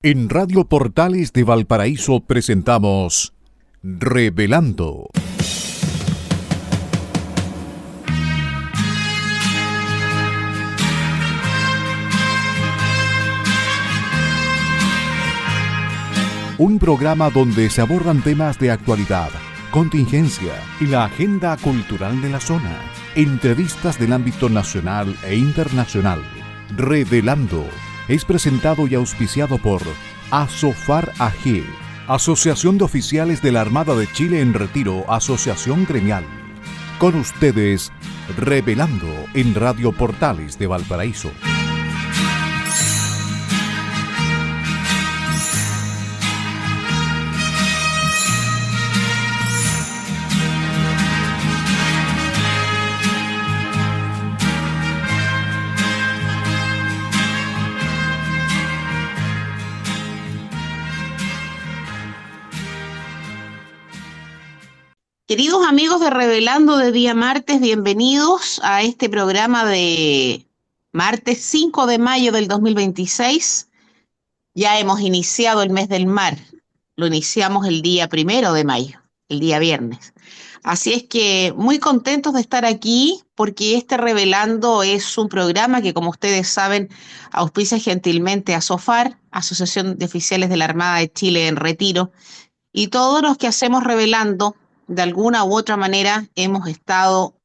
En Radio Portales de Valparaíso presentamos Revelando. Un programa donde se abordan temas de actualidad, contingencia y la agenda cultural de la zona. Entrevistas del ámbito nacional e internacional. Revelando es presentado y auspiciado por Asofar AG, Asociación de Oficiales de la Armada de Chile en Retiro, Asociación Gremial. Con ustedes, Revelando en Radio Portales de Valparaíso. Queridos amigos de Revelando de día martes, bienvenidos a este programa de martes 5 de mayo del 2026. Ya hemos iniciado el mes del mar, lo iniciamos el día 1 de mayo, el día viernes. Así es que muy contentos de estar aquí porque este Revelando es un programa que, como ustedes saben, auspicia gentilmente a ASOFAR, Asociación de Oficiales de la Armada de Chile en Retiro, y todos los que hacemos Revelando, de alguna u otra manera, hemos estado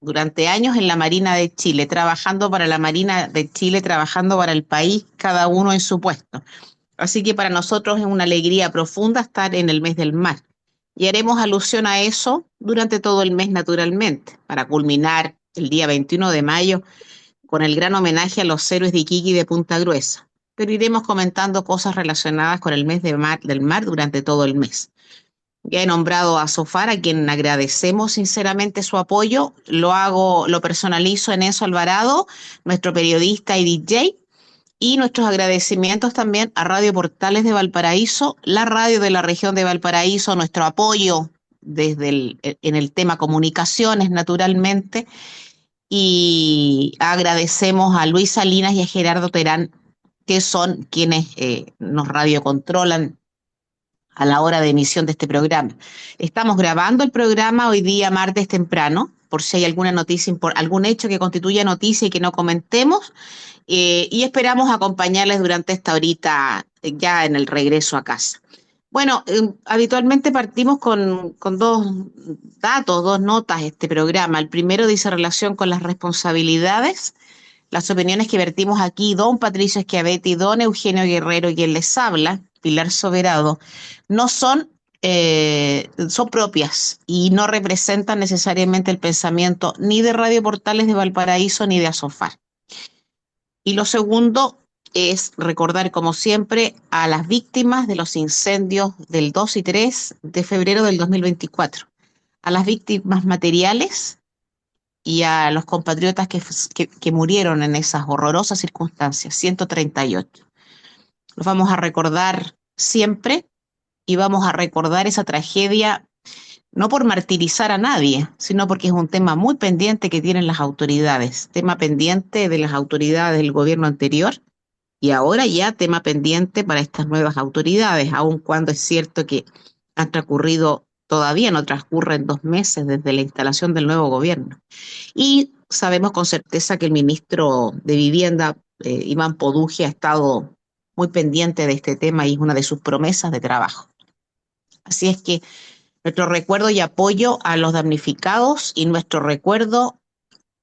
durante años en la Marina de Chile, trabajando para la Marina de Chile, trabajando para el país, cada uno en su puesto. Así que para nosotros es una alegría profunda estar en el mes del mar. Y haremos alusión a eso durante todo el mes naturalmente, para culminar el día 21 de mayo con el gran homenaje a los héroes de Iquique y de Punta Gruesa. Pero iremos comentando cosas relacionadas con el mes del mar durante todo el mes. Ya he nombrado a Asofar, a quien agradecemos sinceramente su apoyo. Lo personalizo en Enzo Alvarado, nuestro periodista y DJ. Y nuestros agradecimientos también a Radio Portales de Valparaíso, la radio de la región de Valparaíso, nuestro apoyo en el tema comunicaciones, naturalmente. Y agradecemos a Luis Salinas y a Gerardo Terán, que son quienes nos radiocontrolan a la hora de emisión de este programa. Estamos grabando el programa hoy día martes temprano, por si hay alguna noticia, algún hecho que constituya noticia y que no comentemos, y esperamos acompañarles durante esta horita ya en el regreso a casa. Bueno, habitualmente partimos con dos datos, dos notas este programa. El primero dice relación con las responsabilidades. Las opiniones que vertimos aquí, don Patricio Schiavetti, don Eugenio Guerrero, quien les habla, Pilar Soberado, no son propias y no representan necesariamente el pensamiento ni de Radio Portales de Valparaíso ni de Asofar. Y lo segundo es recordar, como siempre, a las víctimas de los incendios del 2 y 3 de febrero del 2024, a las víctimas materiales y a los compatriotas que murieron en esas horrorosas circunstancias, 138. Los vamos a recordar siempre y vamos a recordar esa tragedia no por martirizar a nadie, sino porque es un tema muy pendiente que tienen las autoridades, tema pendiente de las autoridades del gobierno anterior y ahora ya tema pendiente para estas nuevas autoridades, aun cuando es cierto que han transcurrido, todavía no transcurren 2 meses desde la instalación del nuevo gobierno. Y sabemos con certeza que el ministro de Vivienda, Iván Poduje, ha estado muy pendiente de este tema y es una de sus promesas de trabajo. Así es que nuestro recuerdo y apoyo a los damnificados y nuestro recuerdo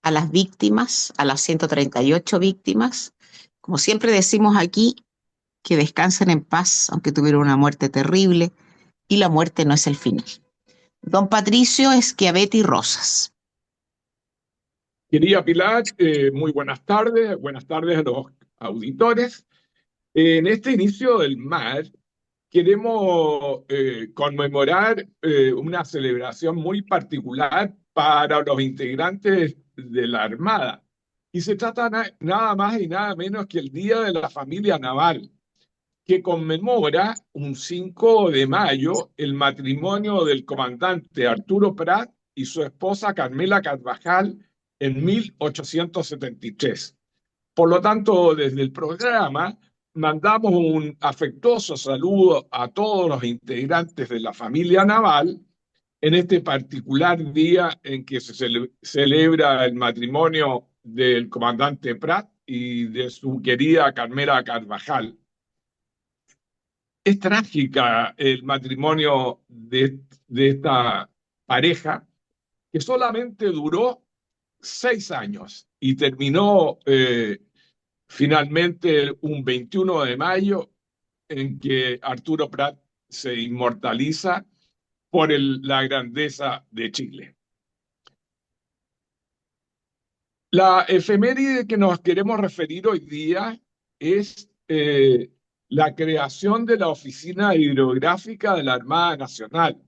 a las víctimas, a las 138 víctimas. Como siempre decimos aquí, que descansen en paz, aunque tuvieron una muerte terrible, y la muerte no es el final. Don Patricio Schiavetti Rosas. Querida Pilar, muy buenas tardes a los auditores. En este inicio del mar queremos conmemorar una celebración muy particular para los integrantes de la Armada. Y se trata nada más y nada menos que el Día de la Familia Naval, que conmemora un 5 de mayo el matrimonio del comandante Arturo Prat y su esposa Carmela Carvajal en 1873. Por lo tanto, desde el programa mandamos un afectuoso saludo a todos los integrantes de la familia naval en este particular día en que se celebra el matrimonio del comandante Prat y de su querida Carmela Carvajal. Es trágica el matrimonio de esta pareja, que solamente duró 6 años y terminó finalmente un 21 de mayo en que Arturo Prat se inmortaliza por la grandeza de Chile. La efeméride que nos queremos referir hoy día es la creación de la Oficina Hidrográfica de la Armada Nacional,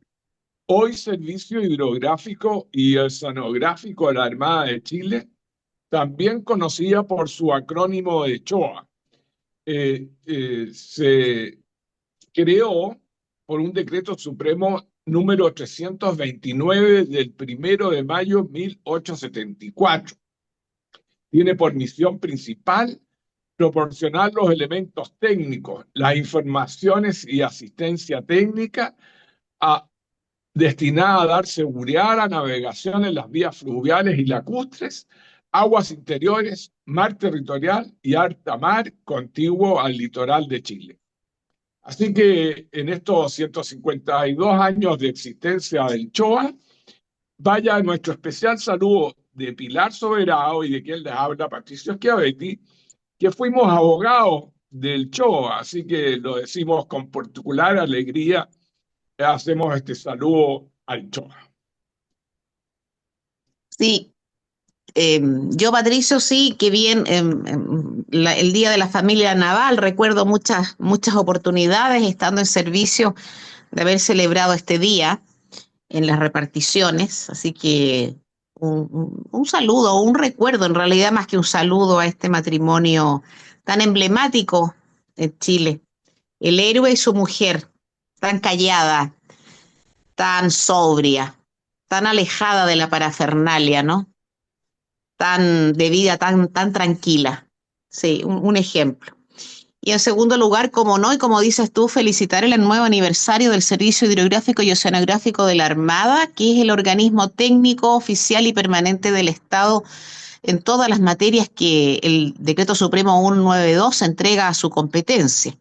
hoy Servicio Hidrográfico y Oceanográfico de la Armada de Chile, también conocida por su acrónimo de CHOA. Se creó por un decreto supremo número 329 del 1 de mayo de 1874. Tiene por misión principal proporcionar los elementos técnicos, las informaciones y asistencia técnica destinada a dar seguridad a la navegación en las vías fluviales y lacustres, aguas interiores, mar territorial y alta mar contiguo al litoral de Chile. Así que en estos 152 años de existencia del CHOA, vaya nuestro especial saludo de Pilar Soberano y de quien les habla Patricio Schiavetti, que fuimos abogados del CHOA, así que lo decimos con particular alegría, hacemos este saludo al CHOA. Sí, yo, Patricio, sí, que bien, el Día de la Familia Naval, recuerdo muchas oportunidades estando en servicio de haber celebrado este día en las reparticiones, así que un saludo, un recuerdo, en realidad más que un saludo a este matrimonio tan emblemático en Chile. El héroe y su mujer, tan callada, tan sobria, tan alejada de la parafernalia, ¿no? De vida tan tranquila. Sí, un ejemplo. Y en segundo lugar, como no, y como dices tú, felicitar el nuevo aniversario del Servicio Hidrográfico y Oceanográfico de la Armada, que es el organismo técnico, oficial y permanente del Estado en todas las materias que el Decreto Supremo 192 entrega a su competencia.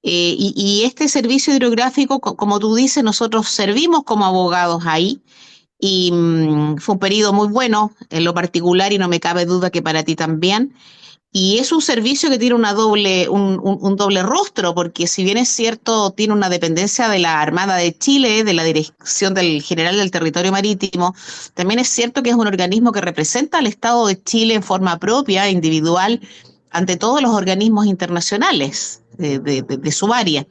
Y este servicio hidrográfico, como tú dices, nosotros servimos como abogados ahí, y fue un periodo muy bueno en lo particular y no me cabe duda que para ti también. Y es un servicio que tiene un doble rostro, porque si bien es cierto, tiene una dependencia de la Armada de Chile, de la Dirección del General del Territorio Marítimo, también es cierto que es un organismo que representa al Estado de Chile en forma propia, individual, ante todos los organismos internacionales de su área.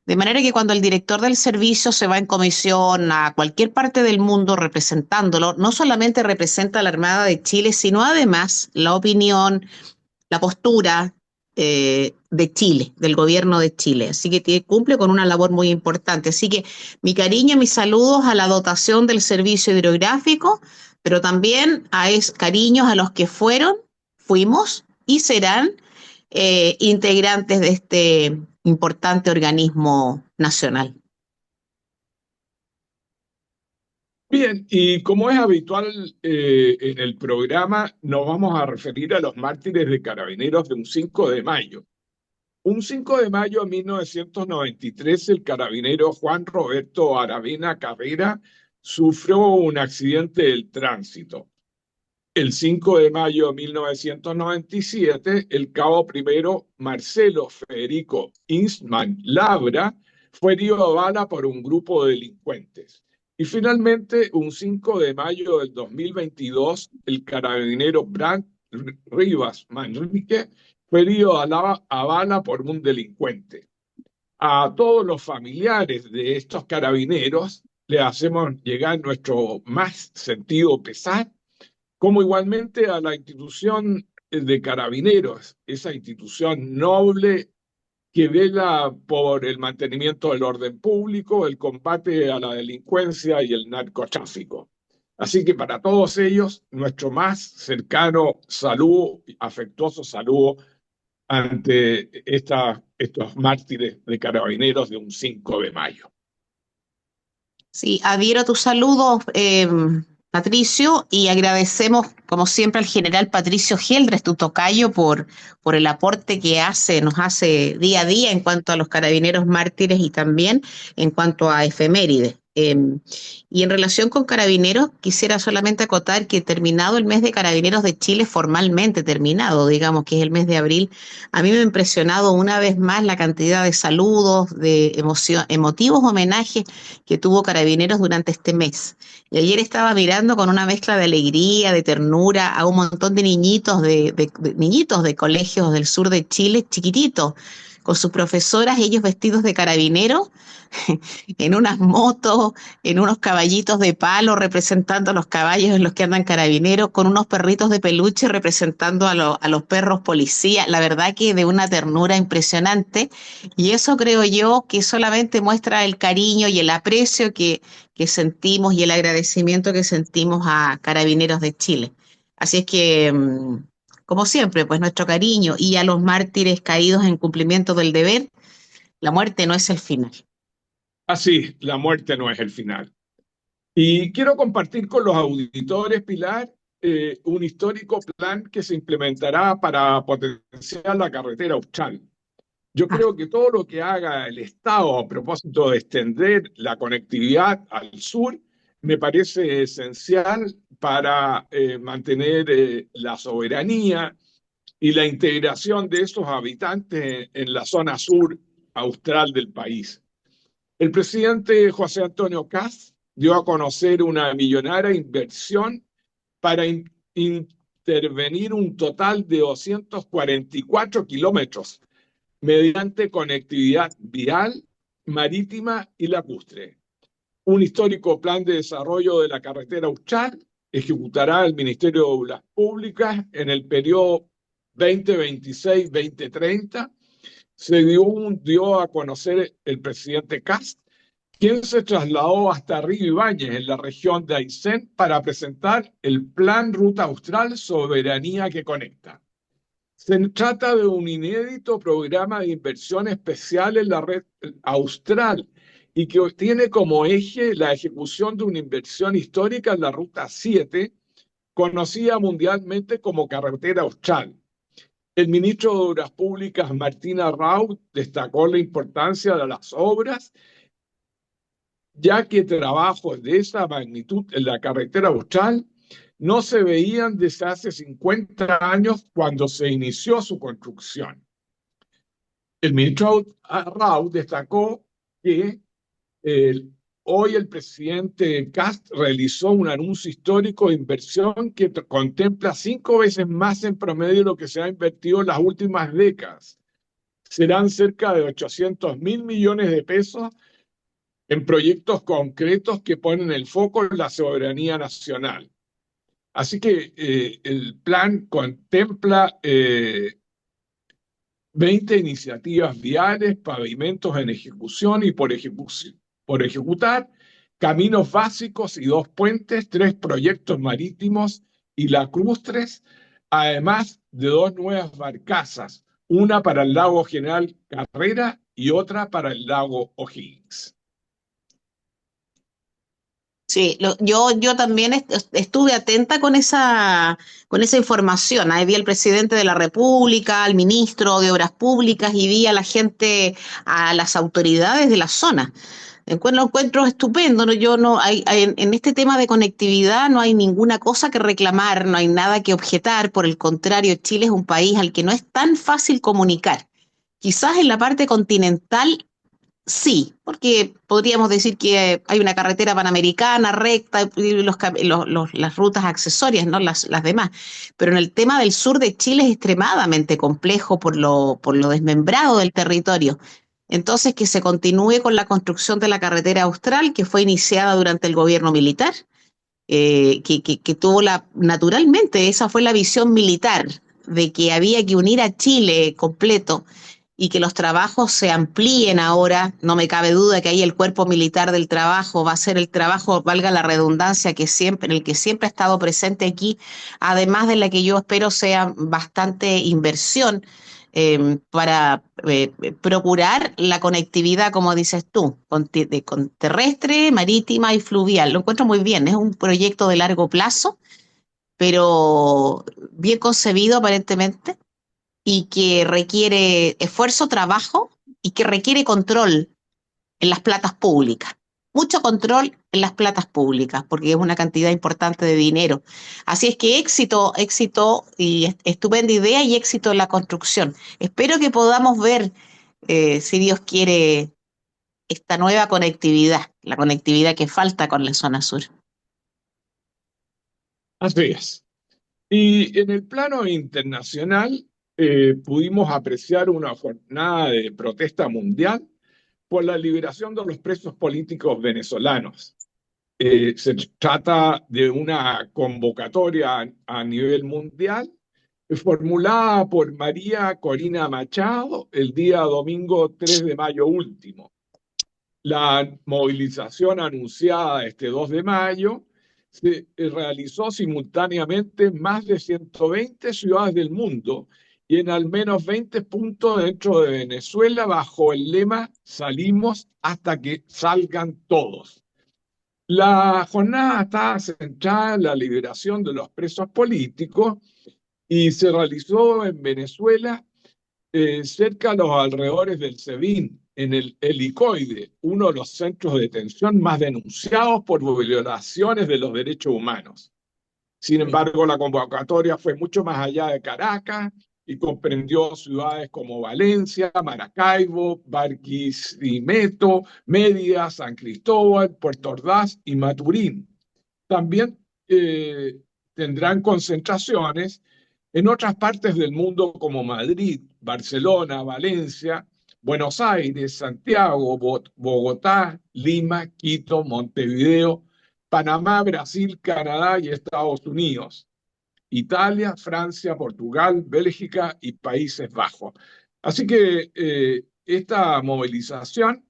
De manera que cuando el director del servicio se va en comisión a cualquier parte del mundo representándolo, no solamente representa a la Armada de Chile, sino además la opinión, la postura de Chile, del gobierno de Chile. Así que cumple con una labor muy importante. Así que mi cariño y mis saludos a la dotación del servicio hidrográfico, pero también cariños a los que fuimos y serán integrantes de este importante organismo nacional. Bien, y como es habitual en el programa, nos vamos a referir a los mártires de Carabineros de un 5 de mayo. Un 5 de mayo de 1993, el carabinero Juan Roberto Aravena Carrera sufrió un accidente del tránsito. El 5 de mayo de 1997, el cabo primero Marcelo Federico Inzmann Labra fue herido a bala por un grupo de delincuentes. Y finalmente, un 5 de mayo del 2022, el carabinero Brandt Rivas Manrique fue herido a bala por un delincuente. A todos los familiares de estos carabineros le hacemos llegar nuestro más sentido pesar, como igualmente a la institución de Carabineros, esa institución noble que vela por el mantenimiento del orden público, el combate a la delincuencia y el narcotráfico. Así que para todos ellos, nuestro más cercano saludo, afectuoso saludo ante estos mártires de carabineros de un 5 de mayo. Sí, adhiero a tus saludos, Patricio, y agradecemos, como siempre, al general Patricio Geldres, tu tocayo, por el aporte que nos hace día a día en cuanto a los carabineros mártires y también en cuanto a efemérides. Y en relación con Carabineros, quisiera solamente acotar que terminado el mes de Carabineros de Chile, formalmente terminado, digamos que es el mes de abril, a mí me ha impresionado una vez más la cantidad de saludos, de emotivos homenajes que tuvo Carabineros durante este mes. Y ayer estaba mirando con una mezcla de alegría, de ternura, a un montón de niñitos niñitos de colegios del sur de Chile, chiquititos, con sus profesoras, ellos vestidos de carabineros, en unas motos, en unos caballitos de palo representando a los caballos en los que andan carabineros, con unos perritos de peluche representando a los perros policía. La verdad que de una ternura impresionante. Y eso creo yo que solamente muestra el cariño y el aprecio que sentimos y el agradecimiento que sentimos a Carabineros de Chile. Así es que, como siempre, pues nuestro cariño y a los mártires caídos en cumplimiento del deber, la muerte no es el final. Así, la muerte no es el final. Y quiero compartir con los auditores, Pilar, un histórico plan que se implementará para potenciar la carretera austral. Yo creo que todo lo que haga el Estado a propósito de extender la conectividad al sur me parece esencial para mantener la soberanía y la integración de esos habitantes en la zona sur austral del país. El presidente José Antonio Kast dio a conocer una millonaria inversión para intervenir un total de 244 kilómetros mediante conectividad vial, marítima y lacustre. Un histórico plan de desarrollo de la carretera austral ejecutará el Ministerio de Obras Públicas en el periodo 2026-2030. Se dio a conocer el presidente Kast, quien se trasladó hasta Río Ibáñez, en la región de Aysén, para presentar el Plan Ruta Austral Soberanía que Conecta. Se trata de un inédito programa de inversión especial en la red austral y que tiene como eje la ejecución de una inversión histórica en la Ruta 7, conocida mundialmente como Carretera Austral. El ministro de Obras Públicas, Martín Arrau, destacó la importancia de las obras, ya que trabajos de esa magnitud en la carretera austral no se veían desde hace 50 años cuando se inició su construcción. El ministro Arrau destacó que hoy el presidente Kast realizó un anuncio histórico de inversión que contempla 5 veces más en promedio de lo que se ha invertido en las últimas décadas. Serán cerca de 800.000 millones de pesos en proyectos concretos que ponen el foco en la soberanía nacional. Así que el plan contempla 20 iniciativas viales, pavimentos en ejecución y por ejecutar, caminos básicos y 2 puentes, 3 proyectos marítimos y lacustres, además de 2 nuevas barcazas, una para el lago General Carrera y otra para el lago O'Higgins. Sí, yo también estuve atenta con esa información. Ahí vi al presidente de la República, al ministro de Obras Públicas y vi a la gente, a las autoridades de la zona. Lo encuentro estupendo, ¿no? Yo no en este tema de conectividad no hay ninguna cosa que reclamar, no hay nada que objetar. Por el contrario, Chile es un país al que no es tan fácil comunicar. Quizás en la parte continental sí, porque podríamos decir que hay una carretera panamericana recta y las rutas accesorias, ¿no? Las demás. Pero en el tema del sur de Chile es extremadamente complejo por lo desmembrado del territorio. Entonces, que se continúe con la construcción de la carretera austral, que fue iniciada durante el gobierno militar, que tuvo naturalmente, esa fue la visión militar, de que había que unir a Chile completo y que los trabajos se amplíen ahora. No me cabe duda que ahí el cuerpo militar del trabajo va a ser el trabajo, valga la redundancia, en el que siempre ha estado presente aquí, además de la que yo espero sea bastante inversión para procurar la conectividad, como dices tú, con terrestre, marítima y fluvial. Lo encuentro muy bien, es un proyecto de largo plazo, pero bien concebido aparentemente y que requiere esfuerzo, trabajo y que requiere control en las platas públicas. Mucho control en las platas públicas, porque es una cantidad importante de dinero. Así es que éxito, éxito y estupenda idea y éxito en la construcción. Espero que podamos ver, si Dios quiere, esta nueva conectividad, la conectividad que falta con la zona sur. Así es. Y en el plano internacional pudimos apreciar una jornada de protesta mundial por la liberación de los presos políticos venezolanos. Se trata de una convocatoria a nivel mundial formulada por María Corina Machado el día domingo 3 de mayo último. La movilización anunciada este 2 de mayo se realizó simultáneamente en más de 120 ciudades del mundo y en al menos 20 puntos dentro de Venezuela bajo el lema "Salimos hasta que salgan todos". La jornada está centrada en la liberación de los presos políticos y se realizó en Venezuela cerca a los alrededores del SEBIN, en el Helicoide, uno de los centros de detención más denunciados por violaciones de los derechos humanos. Sin embargo, la convocatoria fue mucho más allá de Caracas y comprendió ciudades como Valencia, Maracaibo, Barquisimeto, Mérida, San Cristóbal, Puerto Ordaz y Maturín. También tendrán concentraciones en otras partes del mundo como Madrid, Barcelona, Valencia, Buenos Aires, Santiago, Bogotá, Lima, Quito, Montevideo, Panamá, Brasil, Canadá y Estados Unidos, Italia, Francia, Portugal, Bélgica y Países Bajos. Así que esta movilización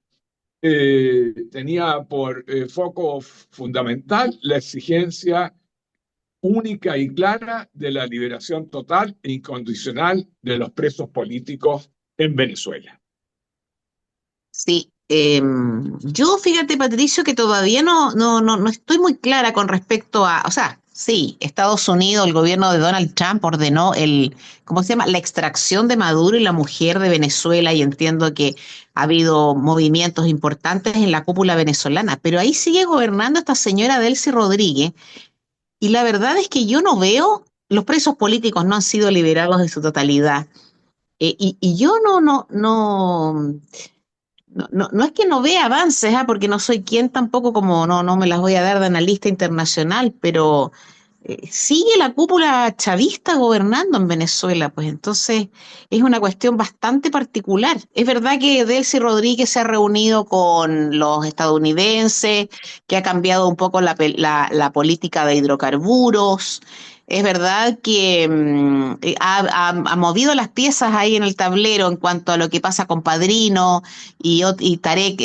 tenía por foco fundamental la exigencia única y clara de la liberación total e incondicional de los presos políticos en Venezuela. Sí, yo fíjate, Patricio, que todavía no estoy muy clara con respecto a, o sea, sí, Estados Unidos, el gobierno de Donald Trump ordenó ¿cómo se llama? La extracción de Maduro y la mujer de Venezuela y entiendo que ha habido movimientos importantes en la cúpula venezolana, pero ahí sigue gobernando esta señora Delcy Rodríguez y la verdad es que yo no veo, los presos políticos no han sido liberados en su totalidad. Y yo no es que no vea avances, porque no soy quien tampoco, como no me las voy a dar de analista internacional, pero sigue la cúpula chavista gobernando en Venezuela, pues entonces es una cuestión bastante particular. Es verdad que Delcy Rodríguez se ha reunido con los estadounidenses, que ha cambiado un poco la política de hidrocarburos. Es verdad que ha movido las piezas ahí en el tablero en cuanto a lo que pasa con Padrino y Tarek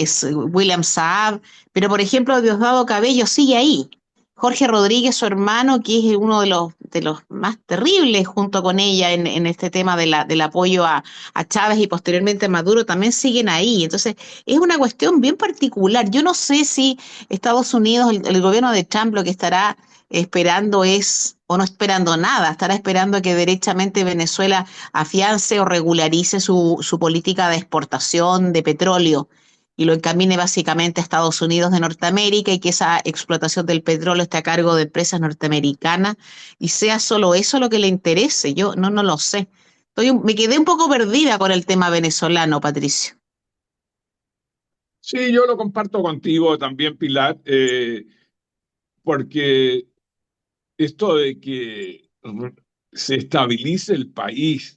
William Saab, pero por ejemplo Diosdado Cabello sigue ahí. Jorge Rodríguez, su hermano, que es uno de los más terribles junto con ella en este tema del apoyo a Chávez y posteriormente a Maduro, también siguen ahí. Entonces, es una cuestión bien particular. Yo no sé si Estados Unidos, el gobierno de Trump, lo que estará esperando o no esperando nada, estará esperando que derechamente Venezuela afiance o regularice su política de exportación de petróleo y lo encamine básicamente a Estados Unidos de Norteamérica y que esa explotación del petróleo esté a cargo de empresas norteamericanas y sea solo eso lo que le interese. Yo no lo sé. Me quedé un poco perdida con el tema venezolano, Patricio. Sí, yo lo comparto contigo también, Pilar, porque esto de que se estabilice el país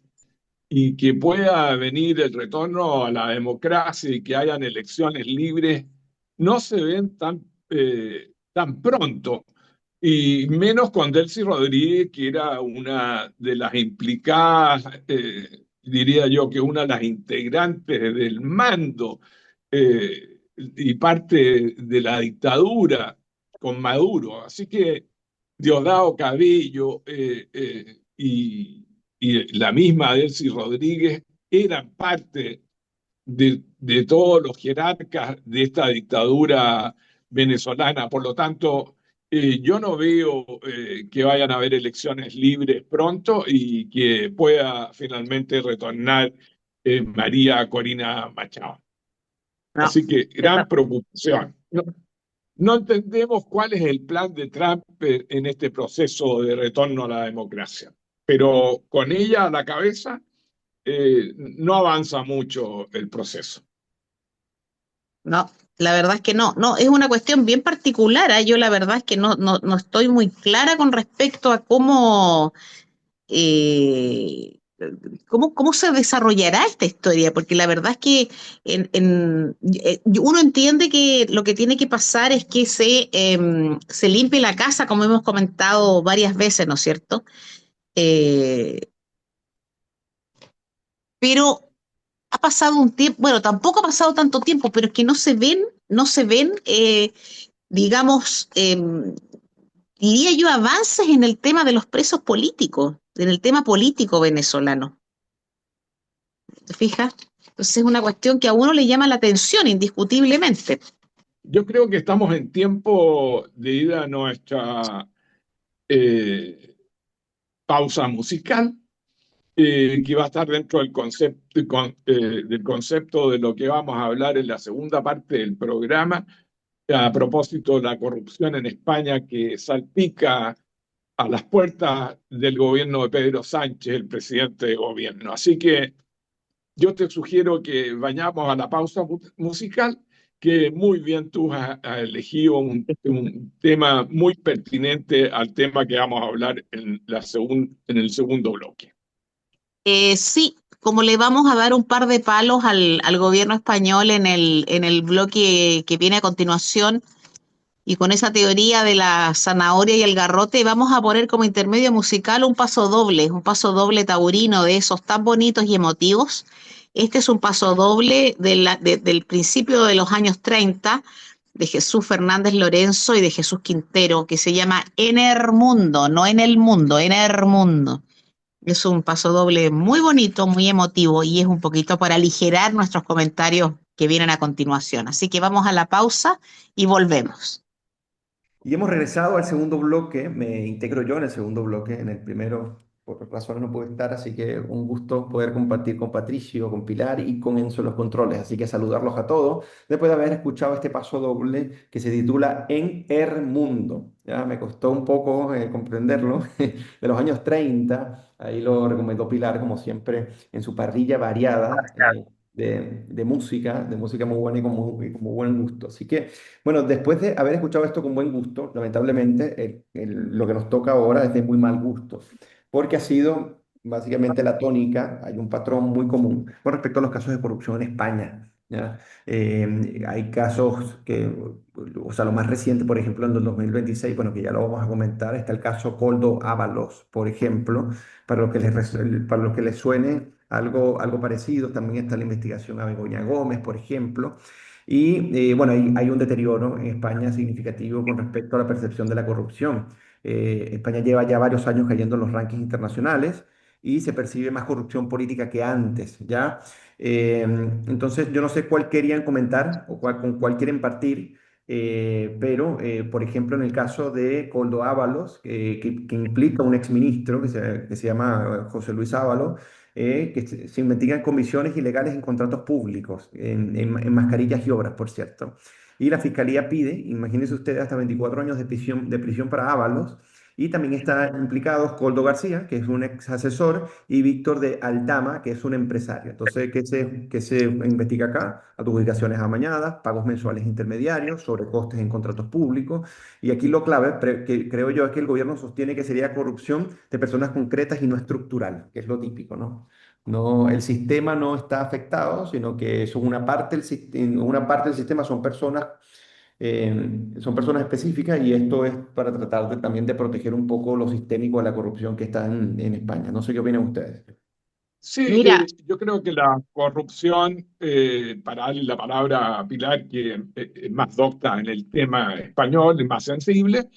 y que pueda venir el retorno a la democracia y que hayan elecciones libres, no se ven tan pronto, y menos con Delcy Rodríguez, que era una de las implicadas, diría yo que una de las integrantes del mando y parte de la dictadura con Maduro. Así que Diosdado Cabello y la misma Delcy Rodríguez eran parte de todos los jerarcas de esta dictadura venezolana. Por lo tanto, yo no veo que vayan a haber elecciones libres pronto y que pueda finalmente retornar María Corina Machado. No, Así que gran esa- preocupación. No entendemos cuál es el plan de Trump en este proceso de retorno a la democracia, pero con ella a la cabeza no avanza mucho el proceso. no, la verdad es que no, no, es una cuestión bien particular, ¿ah? Yo la verdad es que no estoy muy clara con respecto a eh, cómo se desarrollará esta historia, porque la verdad es que uno entiende que lo que tiene que pasar es que se limpie la casa, como hemos comentado varias veces, ¿no es cierto? Eh, pero ha pasado un tiempo, bueno, tampoco ha pasado tanto tiempo, pero es que no se ven, digamos, diría yo, avances en el tema de los presos políticos, en el tema político venezolano. ¿Te fijas? Entonces es una cuestión que a uno le llama la atención, indiscutiblemente. Yo creo que estamos en tiempo de ir a nuestra eh, pausa musical, que va a estar dentro del concepto de lo que vamos a hablar en la segunda parte del programa, a propósito de la corrupción en España que salpica a las puertas del gobierno de Pedro Sánchez, el presidente de gobierno. Así que yo te sugiero que vayamos a la pausa musical, que muy bien tú has elegido un tema muy pertinente al tema que vamos a hablar en el segundo bloque. Sí, como le vamos a dar un par de palos al gobierno español en el bloque que viene a continuación, y con esa teoría de la zanahoria y el garrote, vamos a poner como intermedio musical un paso doble taurino de esos tan bonitos y emotivos. Este es un paso doble del principio de los años 30 de Jesús Fernández Lorenzo y de Jesús Quintero, que se llama En el Mundo, no en el mundo, En el Mundo. Es un paso doble muy bonito, muy emotivo y es un poquito para aligerar nuestros comentarios que vienen a continuación. Así que vamos a la pausa y volvemos. Y hemos regresado al segundo bloque, me integro yo en el segundo bloque, en el primero por razones no pude estar, así que un gusto poder compartir con Patricio, con Pilar y con Enzo en los controles, así que saludarlos a todos después de haber escuchado este paso doble que se titula En el Mundo. Ya me costó un poco comprenderlo, de los años 30, ahí lo recomendó Pilar como siempre en su parrilla variada. De música muy buena y con muy buen gusto. Así que bueno, después de haber escuchado esto con buen gusto, lamentablemente lo que nos toca ahora es de muy mal gusto, porque ha sido básicamente la tónica, hay un patrón muy común con respecto a los casos de corrupción en España. ¿Ya? Hay casos que, o sea, lo más reciente, por ejemplo, en el 2026, bueno, que ya lo vamos a comentar, está el caso Coldo Ábalos, por ejemplo, para los que les suene algo parecido, también está la investigación a Begoña Gómez, por ejemplo. Y bueno, hay un deterioro en España significativo con respecto a la percepción de la corrupción. España lleva ya varios años cayendo en los rankings internacionales y se percibe más corrupción política que antes, ¿ya? Entonces, yo no sé cuál querían comentar o con cuál quieren partir, pero, por ejemplo, en el caso de Coldo Ábalos, que implica un exministro que se llama José Luis Ábalos, que se investigan comisiones ilegales en contratos públicos, en mascarillas y obras, por cierto. Y la fiscalía pide, imagínense ustedes, hasta 24 años de prisión para Ábalos. Y también están implicados Coldo García, que es un ex asesor, y Víctor de Aldama, que es un empresario. Entonces, ¿qué se investiga acá? Adjudicaciones amañadas, pagos mensuales intermediarios, sobrecostes en contratos públicos. Y aquí lo clave, que creo yo, es que el gobierno sostiene que sería corrupción de personas concretas y no estructural, que es lo típico, ¿no? No, el sistema no está afectado, sino que son una parte del sistema son personas específicas y esto es para tratar también de proteger un poco lo sistémico de la corrupción que está en España. No sé qué opinan ustedes. Sí, Mira, yo creo que la corrupción, para darle la palabra a Pilar, que es más docta en el tema español, es más sensible,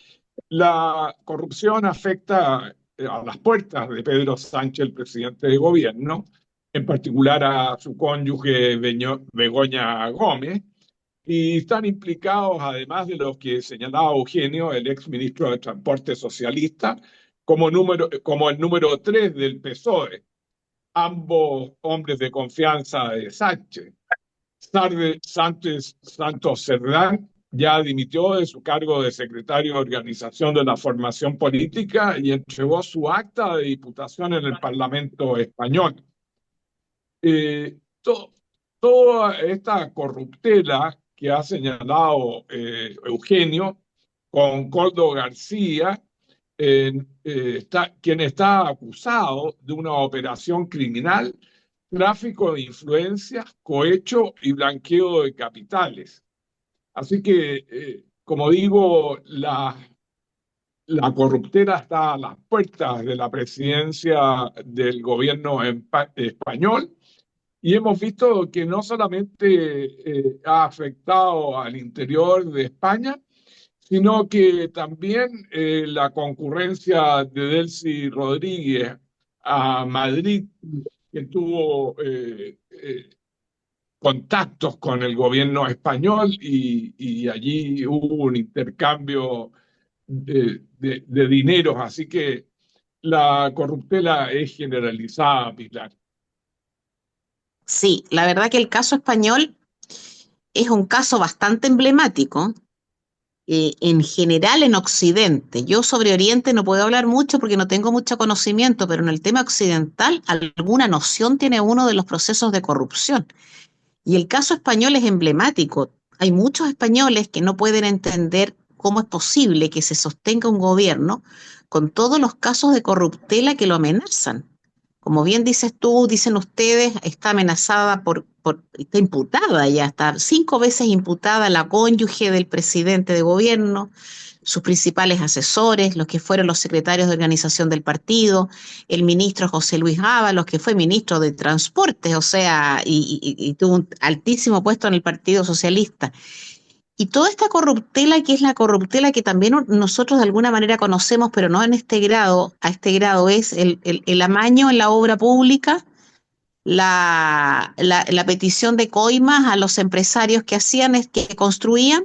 la corrupción afecta a las puertas de Pedro Sánchez, el presidente de gobierno, en particular a su cónyuge Begoña Gómez, y están implicados, además de los que señalaba Eugenio, el ex ministro de Transporte socialista, como el número 3 del PSOE, ambos hombres de confianza de Sánchez. Santos Cerdán ya dimitió de su cargo de secretario de Organización de la Formación Política y entregó su acta de diputación en el Parlamento español. Eh, to- Toda esta corruptela que ha señalado Eugenio con Coldo García, quien está acusado de una operación criminal, tráfico de influencias, cohecho y blanqueo de capitales. Así que, como digo, la corruptela está a las puertas de la presidencia del gobierno español, y hemos visto que no solamente ha afectado al interior de España, sino que también la concurrencia de Delcy Rodríguez a Madrid, que tuvo contactos con el gobierno español, y allí hubo un intercambio de dineros. Así que la corruptela es generalizada, Pilar. Sí, la verdad que el caso español es un caso bastante emblemático, en general en Occidente. Yo sobre Oriente no puedo hablar mucho porque no tengo mucho conocimiento, pero en el tema occidental alguna noción tiene uno de los procesos de corrupción. Y el caso español es emblemático. Hay muchos españoles que no pueden entender cómo es posible que se sostenga un gobierno con todos los casos de corruptela que lo amenazan. Como bien dices tú, dicen ustedes, está amenazada está imputada ya, está 5 veces imputada la cónyuge del presidente de gobierno, sus principales asesores, los que fueron los secretarios de organización del partido, el ministro José Luis Ábalos, que fue ministro de Transportes, o sea, y tuvo un altísimo puesto en el Partido Socialista. Y toda esta corruptela, que es la corruptela que también nosotros de alguna manera conocemos, pero no en este grado, a este grado, es el amaño en la obra pública, la petición de coimas a los empresarios que hacían, que construían,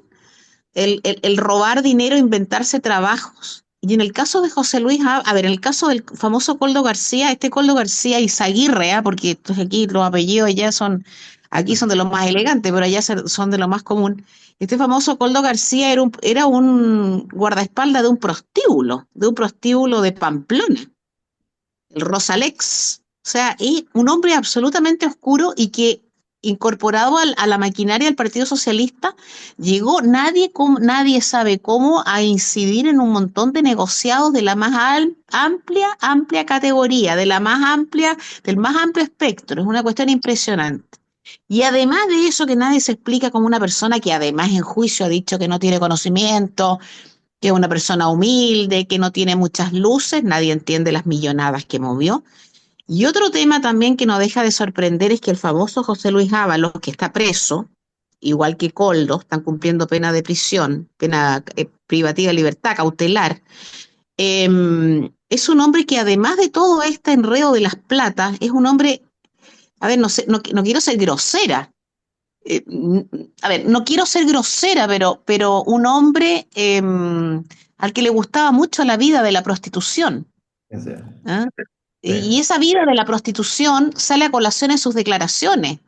el robar dinero, inventarse trabajos. Y en el caso de José Luis, a ver, en el caso del famoso Coldo García, este Coldo García Izaguirre, porque aquí los apellidos ya son, aquí son de lo más elegantes, pero allá son de lo más común. Este famoso Coldo García era un guardaespaldas de un prostíbulo de Pamplona, el Rosalex. O sea, y un hombre absolutamente oscuro y que incorporado a la maquinaria del Partido Socialista, llegó nadie sabe cómo a incidir en un montón de negociados de la más amplia categoría, del más amplio espectro. Es una cuestión impresionante. Y además de eso, que nadie se explica, como una persona que además en juicio ha dicho que no tiene conocimiento, que es una persona humilde, que no tiene muchas luces, nadie entiende las millonadas que movió. Y otro tema también que no deja de sorprender es que el famoso José Luis Ábalos, que está preso, igual que Coldo, están cumpliendo pena de prisión, pena privativa de libertad, cautelar, es un hombre que además de todo este enredo de las platas, es un hombre, a ver, no sé, no quiero ser grosera, eh, a ver, no quiero ser grosera, pero un hombre al que le gustaba mucho la vida de la prostitución. ¿Ah? Sí. Y esa vida de la prostitución sale a colación en sus declaraciones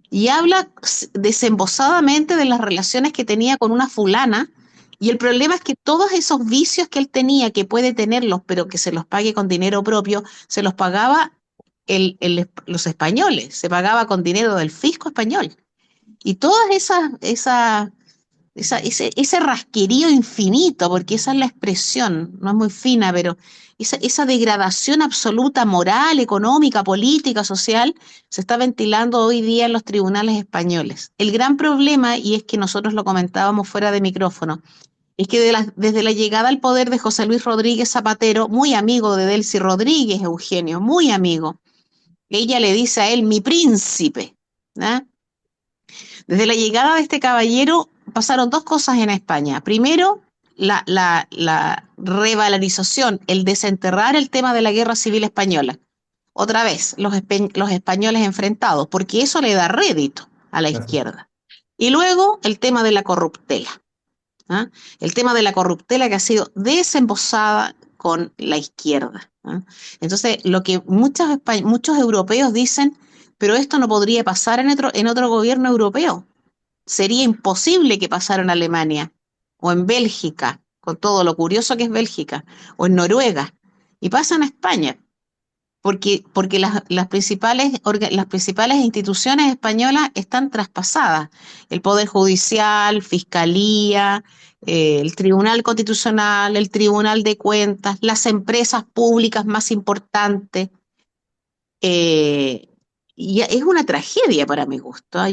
y habla desembosadamente de las relaciones que tenía con una fulana. Y el problema es que todos esos vicios que él tenía, que puede tenerlos, pero que se los pague con dinero propio, se los pagaba los españoles, se pagaba con dinero del fisco español. Y todas ese rasquerío infinito, porque esa es la expresión, no es muy fina, pero esa degradación absoluta moral, económica, política, social, se está ventilando hoy día en los tribunales españoles. El gran problema, y es que nosotros lo comentábamos fuera de micrófono, es que desde la llegada al poder de José Luis Rodríguez Zapatero, muy amigo de Delcy Rodríguez, Eugenio, muy amigo, ella le dice a él, mi príncipe, ¿no? Desde la llegada de este caballero pasaron dos cosas en España. Primero, la revalorización, el desenterrar el tema de la guerra civil española. Otra vez, los españoles enfrentados, porque eso le da rédito a la Así. izquierda. Y luego el tema de la corruptela. ¿Ah? El tema de la corruptela que ha sido desembosada con la izquierda. ¿Ah? Entonces, lo que muchos europeos dicen, pero esto no podría pasar en otro gobierno europeo. Sería imposible que pasara en Alemania o en Bélgica, con todo lo curioso que es Bélgica, o en Noruega, y pasa en España porque las principales instituciones españolas están traspasadas. El Poder Judicial, Fiscalía, el Tribunal Constitucional, el Tribunal de Cuentas, las empresas públicas más importantes. eh, y es una tragedia para mi gusto. ¿Ah?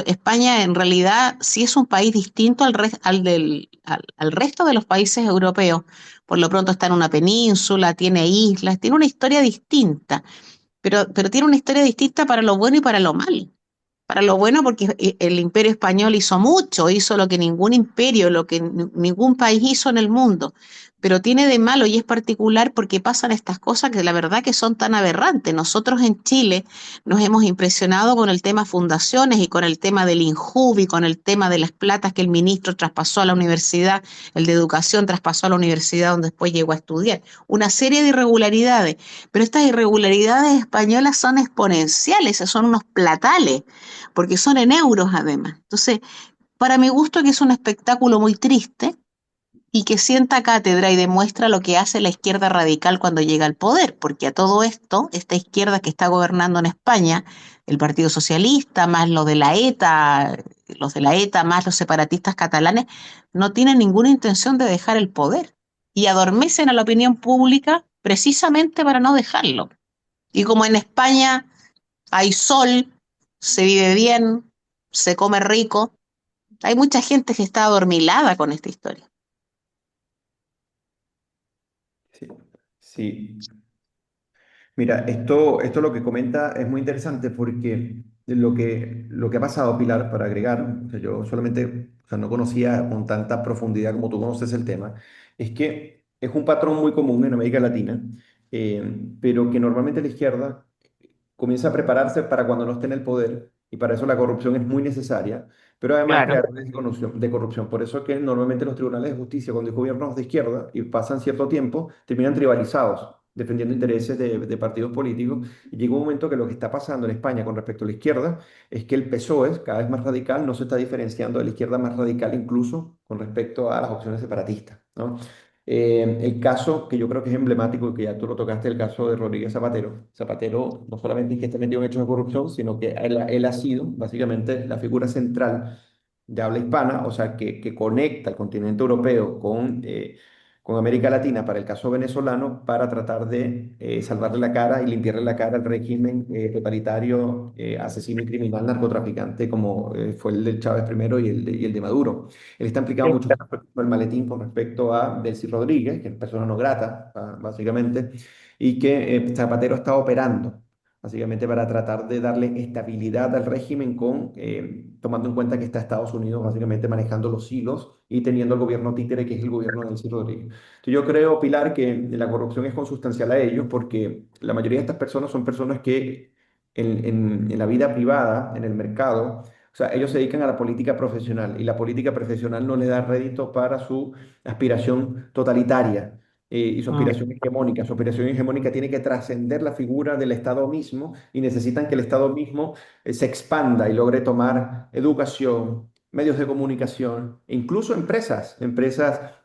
España en realidad sí es un país distinto al resto de los países europeos. Por lo pronto está en una península, tiene islas, tiene una historia distinta, pero tiene una historia distinta para lo bueno y para lo malo. Para lo bueno porque el imperio español hizo mucho, hizo lo que ningún imperio, lo que ningún país hizo en el mundo, pero tiene de malo y es particular porque pasan estas cosas que la verdad que son tan aberrantes. Nosotros en Chile nos hemos impresionado con el tema fundaciones y con el tema del INJUV y con el tema de las platas que el ministro traspasó a la universidad, el de educación traspasó a la universidad donde después llegó a estudiar. Una serie de irregularidades, pero estas irregularidades españolas son exponenciales, son unos platales porque son en euros además. Entonces, para mi gusto que es un espectáculo muy triste y que sienta cátedra y demuestra lo que hace la izquierda radical cuando llega al poder, porque a todo esto, esta izquierda que está gobernando en España, el Partido Socialista, más los de la ETA, más los separatistas catalanes, no tienen ninguna intención de dejar el poder y adormecen a la opinión pública precisamente para no dejarlo. Y como en España hay sol, se vive bien, se come rico. Hay mucha gente que está adormilada con esta historia. Sí, sí. Mira, esto lo que comenta es muy interesante porque lo que ha pasado, Pilar, para agregar, o sea, yo solamente, o sea, no conocía con tanta profundidad como tú conoces el tema, es que es un patrón muy común en América Latina, pero que normalmente la izquierda comienza a prepararse para cuando no esté en el poder y para eso la corrupción es muy necesaria, pero además Claro. crear redes de corrupción. Por eso que normalmente los tribunales de justicia, cuando hay gobiernos de izquierda y pasan cierto tiempo, terminan tribalizados, defendiendo intereses de partidos políticos. Y llega un momento que lo que está pasando en España con respecto a la izquierda es que el PSOE, cada vez más radical, no se está diferenciando de la izquierda más radical incluso con respecto a las opciones separatistas, ¿no? El caso que yo creo que es emblemático y que ya tú lo tocaste, el caso de Rodríguez Zapatero. Zapatero no solamente es que esté metido en hechos de corrupción, sino que él ha sido básicamente la figura central de habla hispana, o sea, que conecta el continente europeo con América Latina para el caso venezolano, para tratar de salvarle la cara y limpiarle la cara al régimen totalitario, asesino y criminal narcotraficante como fue el de Chávez primero y el de Maduro. Él está implicado mucho con el maletín con respecto a Delcy Rodríguez, que es persona no grata, básicamente, y que Zapatero está operando, básicamente para tratar de darle estabilidad al régimen tomando en cuenta que está Estados Unidos básicamente manejando los hilos y teniendo el gobierno títere, que es el gobierno de Delcy Rodríguez. Entonces yo creo, Pilar, que la corrupción es consustancial a ellos porque la mayoría de estas personas son personas que en la vida privada, en el mercado, o sea, ellos se dedican a la política profesional y la política profesional no le da rédito para su aspiración totalitaria y su Mm. aspiración hegemónica. Su aspiración hegemónica tiene que trascender la figura del Estado mismo y necesitan que el Estado mismo se expanda y logre tomar educación, medios de comunicación, e incluso empresas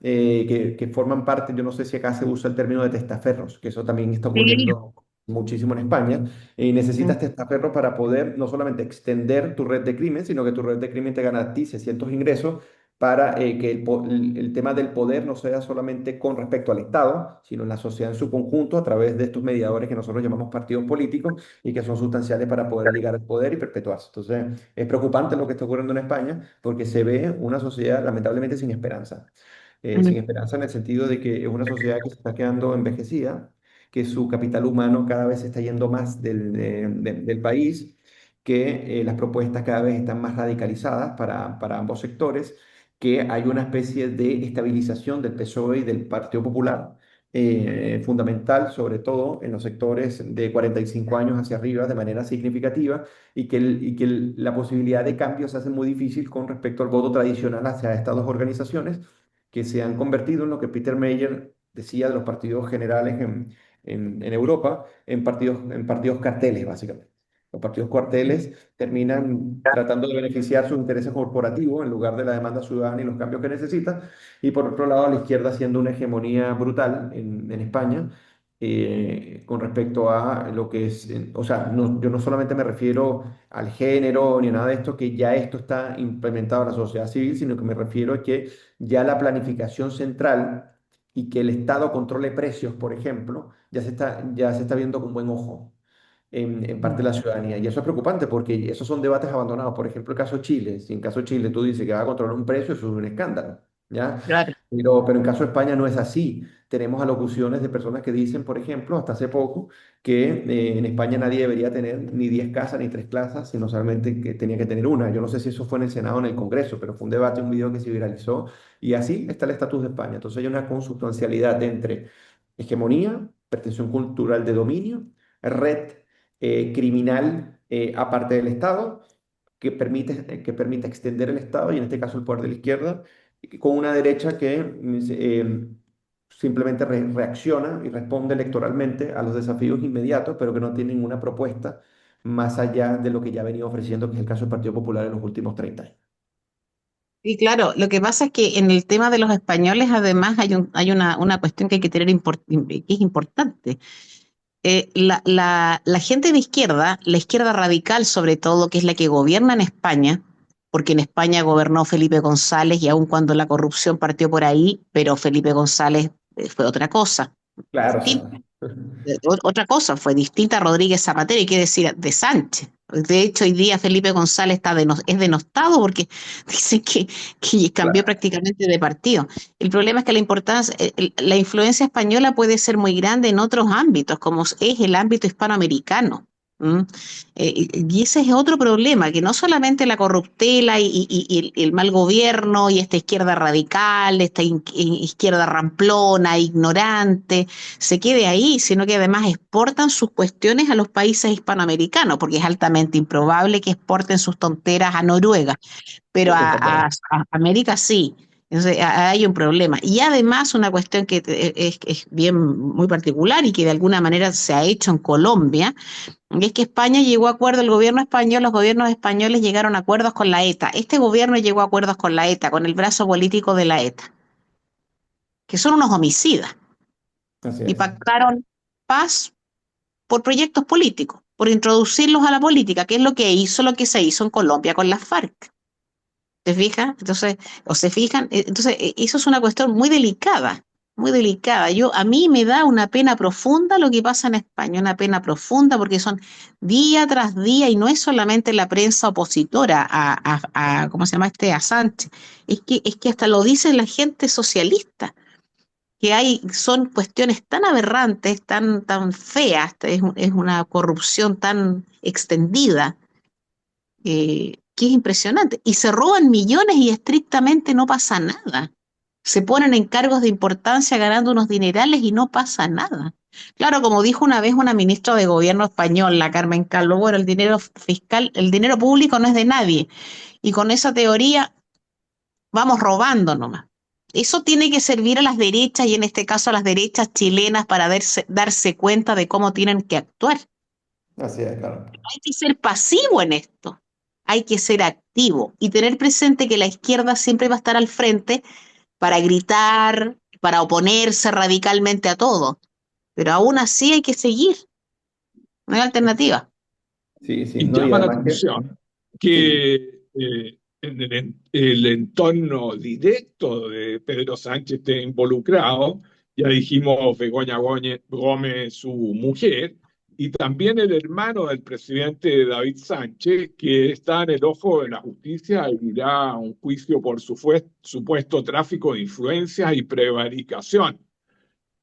que forman parte, yo no sé si acá se usa el término de testaferros, que eso también está Sí. ocurriendo muchísimo en España, y Mm. necesitas testaferros para poder no solamente extender tu red de crimen, sino que tu red de crimen te garantice ciertos ingresos para que el tema del poder no sea solamente con respecto al Estado, sino en la sociedad en su conjunto a través de estos mediadores que nosotros llamamos partidos políticos y que son sustanciales para poder llegar al poder y perpetuarse. Entonces, es preocupante lo que está ocurriendo en España porque se ve una sociedad lamentablemente sin esperanza. Sin Mm. esperanza en el sentido de que es una sociedad que se está quedando envejecida, que su capital humano cada vez se está yendo más del país, que las propuestas cada vez están más radicalizadas para ambos sectores, que hay una especie de estabilización del PSOE y del Partido Popular, fundamental, sobre todo en los sectores de 45 años hacia arriba, de manera significativa, la posibilidad de cambio se hace muy difícil con respecto al voto tradicional hacia estas dos organizaciones que se han convertido en lo que Peter Mayer decía de los partidos generales en Europa, en partidos carteles, básicamente. Los partidos cuarteles terminan tratando de beneficiar sus intereses corporativos en lugar de la demanda ciudadana y los cambios que necesita. Y por otro lado, la izquierda haciendo una hegemonía brutal en España con respecto a lo que es, o sea, yo no solamente me refiero al género ni a nada de esto, que ya esto está implementado en la sociedad civil, sino que me refiero a que ya la planificación central y que el Estado controle precios, por ejemplo, ya se está viendo con buen ojo en parte de la ciudadanía. Y eso es preocupante porque esos son debates abandonados. Por ejemplo, el caso Chile. Si en caso Chile tú dices que va a controlar un precio, eso es un escándalo. ¿Ya? Claro. Pero en caso de España no es así. Tenemos alocuciones de personas que dicen, por ejemplo, hasta hace poco, que en España nadie debería tener ni 10 casas ni 3 casas, sino solamente que tenía que tener una. Yo no sé si eso fue en el Senado o en el Congreso, pero fue un debate, un video que se viralizó. Y así está el estatus de España. Entonces hay una consubstancialidad entre hegemonía, pretensión cultural de dominio, red criminal aparte del Estado, que permite extender el Estado, y en este caso el poder de la izquierda, con una derecha que simplemente reacciona y responde electoralmente a los desafíos inmediatos, pero que no tiene ninguna propuesta más allá de lo que ya ha venido ofreciendo, que es el caso del Partido Popular en los últimos 30 años. Y claro, lo que pasa es que en el tema de los españoles, además, hay una cuestión que hay que tener que es importante. La gente de izquierda, la izquierda radical sobre todo, que es la que gobierna en España, porque en España gobernó Felipe González y aun cuando la corrupción partió por ahí, pero Felipe González fue otra cosa, Claro, o distinta. sea, Otra cosa, fue distinta a Rodríguez Zapatero, y qué decir de Sánchez. De hecho, hoy día Felipe González es denostado porque dicen que cambió claro. prácticamente de partido. El problema es que la influencia española puede ser muy grande en otros ámbitos, como es el ámbito hispanoamericano. ¿Mm? Y ese es otro problema, que no solamente la corruptela y el mal gobierno y esta izquierda radical, esta izquierda ramplona, ignorante, se quede ahí, sino que además exportan sus cuestiones a los países hispanoamericanos, porque es altamente improbable que exporten sus tonteras a Noruega, pero Exactamente. a América sí. Entonces hay un problema. Y además una cuestión que es bien muy particular y que de alguna manera se ha hecho en Colombia, es que España llegó a acuerdo, el gobierno español, los gobiernos españoles llegaron a acuerdos con la ETA. Este gobierno llegó a acuerdos con la ETA, con el brazo político de la ETA, que son unos homicidas, Así y es. pactaron paz por proyectos políticos, por introducirlos a la política, que es lo que se hizo en Colombia con las FARC. ¿Te fijas? Entonces, o se fijan, entonces eso es una cuestión muy delicada, muy delicada. A mí me da una pena profunda lo que pasa en España, una pena profunda porque son día tras día, y no es solamente la prensa opositora ¿cómo se llama a Sánchez? Es que hasta lo dice la gente socialista, que son cuestiones tan aberrantes, tan feas, es una corrupción tan extendida, que es impresionante. Y se roban millones y estrictamente no pasa nada. Se ponen en cargos de importancia ganando unos dinerales y no pasa nada. Claro, como dijo una vez una ministra de gobierno español, la Carmen Calvo, bueno, el dinero fiscal, el dinero público no es de nadie. Y con esa teoría vamos robando nomás. Eso tiene que servir a las derechas, y en este caso a las derechas chilenas, para darse cuenta de cómo tienen que actuar. Así es, claro. Hay que ser pasivo en esto, hay que ser activo y tener presente que la izquierda siempre va a estar al frente para gritar, para oponerse radicalmente a todo, pero aún así hay que seguir, no hay alternativa. Sí, sí, Y no, y llama la además que, atención sí, que en el entorno directo de Pedro Sánchez esté involucrado, ya dijimos Begoña Gómez, su mujer, y también el hermano del presidente David Sánchez, que está en el ojo de la justicia y irá a un juicio por supuesto tráfico de influencias y prevaricación,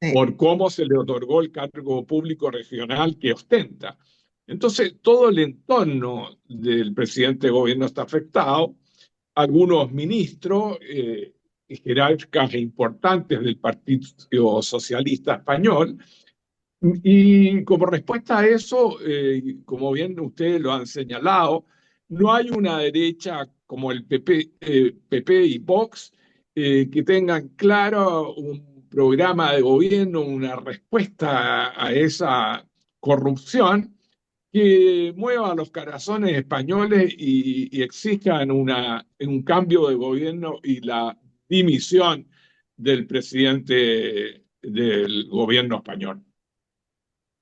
Sí. por cómo se le otorgó el cargo público regional que ostenta. Entonces, todo el entorno del presidente de gobierno está afectado. Algunos ministros jerarcas importantes del Partido Socialista Español. Y como respuesta a eso, como bien ustedes lo han señalado, no hay una derecha como el PP y Vox que tengan claro un programa de gobierno, una respuesta a esa corrupción que mueva los corazones españoles y exijan un cambio de gobierno y la dimisión del presidente del gobierno español.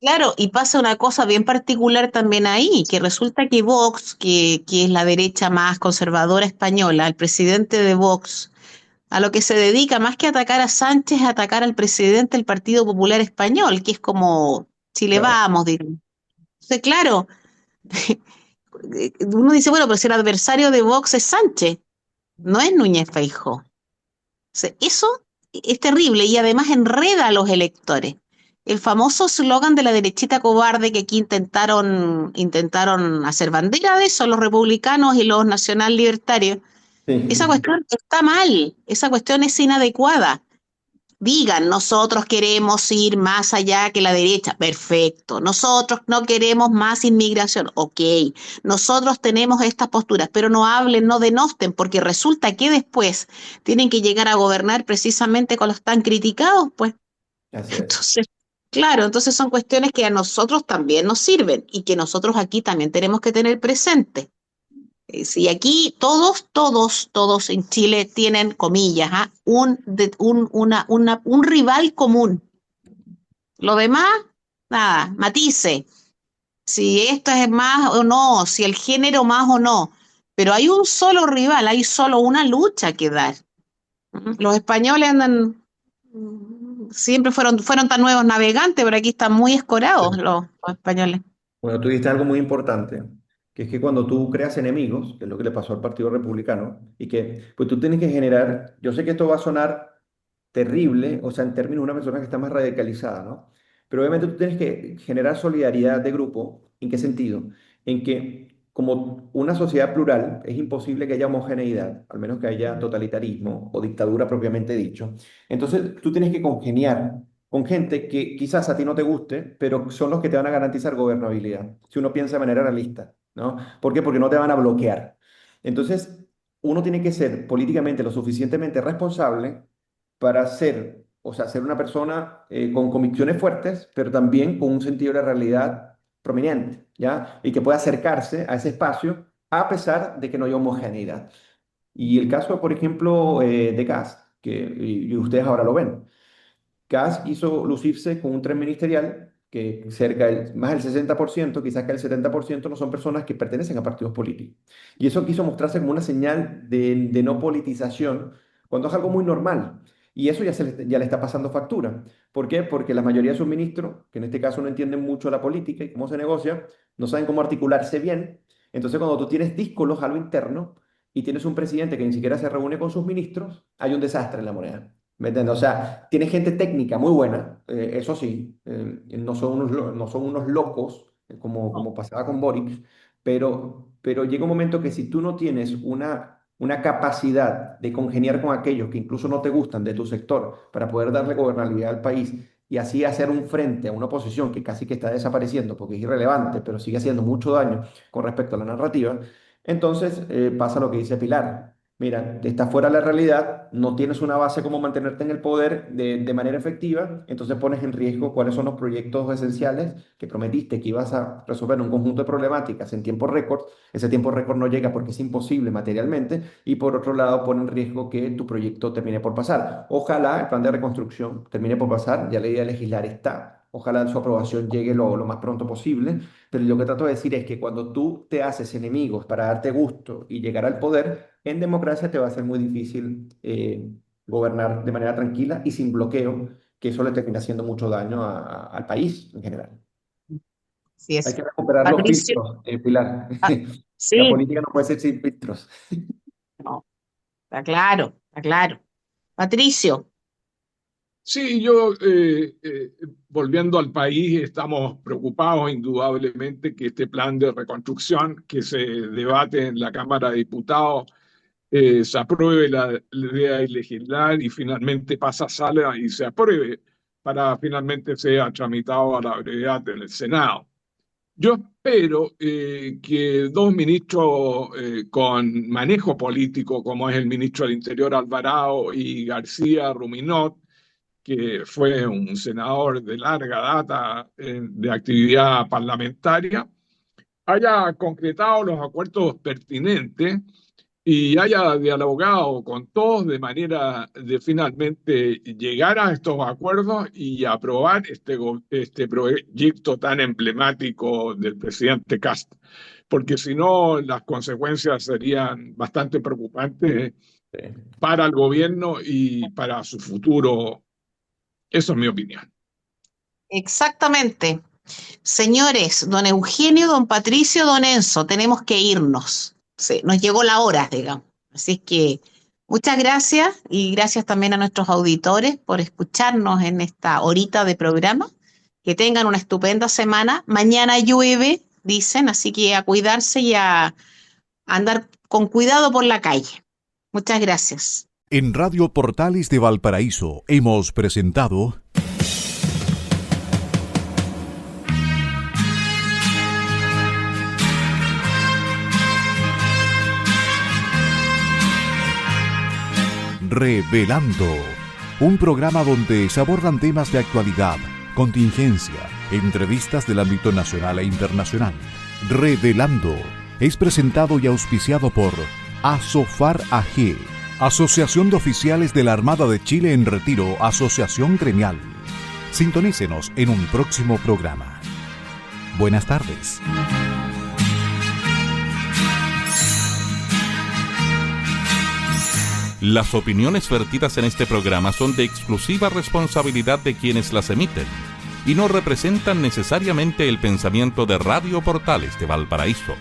Claro, y pasa una cosa bien particular también ahí, que resulta que Vox, que es la derecha más conservadora española, el presidente de Vox, a lo que se dedica más que a atacar a Sánchez, a atacar al presidente del Partido Popular Español, que es como Chile Claro, Vamos, digamos. Entonces, claro, uno dice, bueno, pero si el adversario de Vox es Sánchez, no es Núñez Feijóo. Sea, eso es terrible y además enreda a los electores. El famoso eslogan de la derechita cobarde que aquí intentaron hacer bandera de eso los republicanos y los nacional libertarios, esa sí, cuestión está mal, esa cuestión es inadecuada. Digan, nosotros queremos ir más allá que la derecha, perfecto. Nosotros no queremos más inmigración, ok. Nosotros tenemos estas posturas, pero no hablen, no denosten, porque resulta que después tienen que llegar a gobernar precisamente con los tan criticados, pues. así es. Entonces, claro, entonces son cuestiones que a nosotros también nos sirven y que nosotros aquí también tenemos que tener presente. Sí, aquí todos en Chile tienen, comillas, ¿ah? Un rival común. Lo demás, nada, matice. Si esto es más o no, si el género más o no. Pero hay un solo rival, hay solo una lucha que dar. Los españoles andan, siempre fueron tan nuevos navegantes, pero aquí están muy escorados los españoles. Bueno, tú dijiste algo muy importante, que es que cuando tú creas enemigos, que es lo que le pasó al Partido Republicano, y que pues tú tienes que generar, yo sé que esto va a sonar terrible, o sea, en términos de una persona que está más radicalizada, ¿no? Pero obviamente tú tienes que generar solidaridad de grupo. ¿En qué sentido? En que como una sociedad plural es imposible que haya homogeneidad, al menos que haya totalitarismo o dictadura propiamente dicho. Entonces tú tienes que congeniar con gente que quizás a ti no te guste, pero son los que te van a garantizar gobernabilidad, si uno piensa de manera realista, ¿no? ¿Por qué? Porque no te van a bloquear. Entonces, uno tiene que ser políticamente lo suficientemente responsable para ser, o sea, ser una persona con convicciones fuertes, pero también con un sentido de la realidad prominente, ¿ya? Y que pueda acercarse a ese espacio a pesar de que no haya homogeneidad. Y el caso, por ejemplo, de Kast, y ustedes ahora lo ven. Kast quiso lucirse con un tren ministerial que más del 60%, quizás que el 70% no son personas que pertenecen a partidos políticos. Y eso quiso mostrarse como una señal de no politización, cuando es algo muy normal. Y eso ya le está pasando factura. ¿Por qué? Porque la mayoría de sus ministros, que en este caso no entienden mucho la política y cómo se negocia, no saben cómo articularse bien. Entonces, cuando tú tienes díscolos a lo interno y tienes un presidente que ni siquiera se reúne con sus ministros, hay un desastre en la moneda. ¿Me entiendes? O sea, tiene gente técnica muy buena, eso sí, no son unos locos, como pasaba con Boric, pero llega un momento que si tú no tienes una capacidad de congeniar con aquellos que incluso no te gustan de tu sector para poder darle gobernabilidad al país y así hacer un frente a una oposición que casi que está desapareciendo porque es irrelevante, pero sigue haciendo mucho daño con respecto a la narrativa, entonces pasa lo que dice Pilar. Mira, estás fuera de la realidad, no tienes una base como mantenerte en el poder de manera efectiva, entonces pones en riesgo cuáles son los proyectos esenciales que prometiste que ibas a resolver un conjunto de problemáticas en tiempo récord. Ese tiempo récord no llega porque es imposible materialmente y por otro lado pone en riesgo que tu proyecto termine por pasar. Ojalá el plan de reconstrucción termine por pasar, ya la idea de legislar está. Ojalá su aprobación llegue lo más pronto posible, pero lo que trato de decir es que cuando tú te haces enemigos para darte gusto y llegar al poder, en democracia te va a ser muy difícil gobernar de manera tranquila y sin bloqueo, que eso le termina haciendo mucho daño al país en general. Así Hay es. que recuperar los Patricio, filtros, Pilar. ah, La sí, política no puede ser sin filtros. no, está claro, está claro. Patricio, Sí, volviendo al país, estamos preocupados indudablemente que este plan de reconstrucción que se debate en la Cámara de Diputados se apruebe la idea de legislar y finalmente pasa a sala y se apruebe para finalmente sea tramitado a la brevedad en el Senado. Yo espero que dos ministros con manejo político, como es el ministro del Interior Alvarado y García Ruminot, que fue un senador de larga data de actividad parlamentaria, haya concretado los acuerdos pertinentes y haya dialogado con todos de manera de finalmente llegar a estos acuerdos y aprobar este proyecto tan emblemático del presidente Kast, porque si no las consecuencias serían bastante preocupantes para el gobierno y para su futuro. Eso es mi opinión. Exactamente. Señores, don Eugenio, don Patricio, don Enzo, tenemos que irnos. Sí, nos llegó la hora, digamos. Así es que muchas gracias y gracias también a nuestros auditores por escucharnos en esta horita de programa. Que tengan una estupenda semana. Mañana llueve, dicen, así que a cuidarse y a andar con cuidado por la calle. Muchas gracias. En Radio Portales de Valparaíso hemos presentado Revelando, un programa donde se abordan temas de actualidad, contingencia, entrevistas del ámbito nacional e internacional. Revelando es presentado y auspiciado por Asofar AG, Asociación de Oficiales de la Armada de Chile en Retiro, Asociación Gremial. Sintonícenos en un próximo programa. Buenas tardes. Las opiniones vertidas en este programa son de exclusiva responsabilidad de quienes las emiten y no representan necesariamente el pensamiento de Radio Portales de Valparaíso.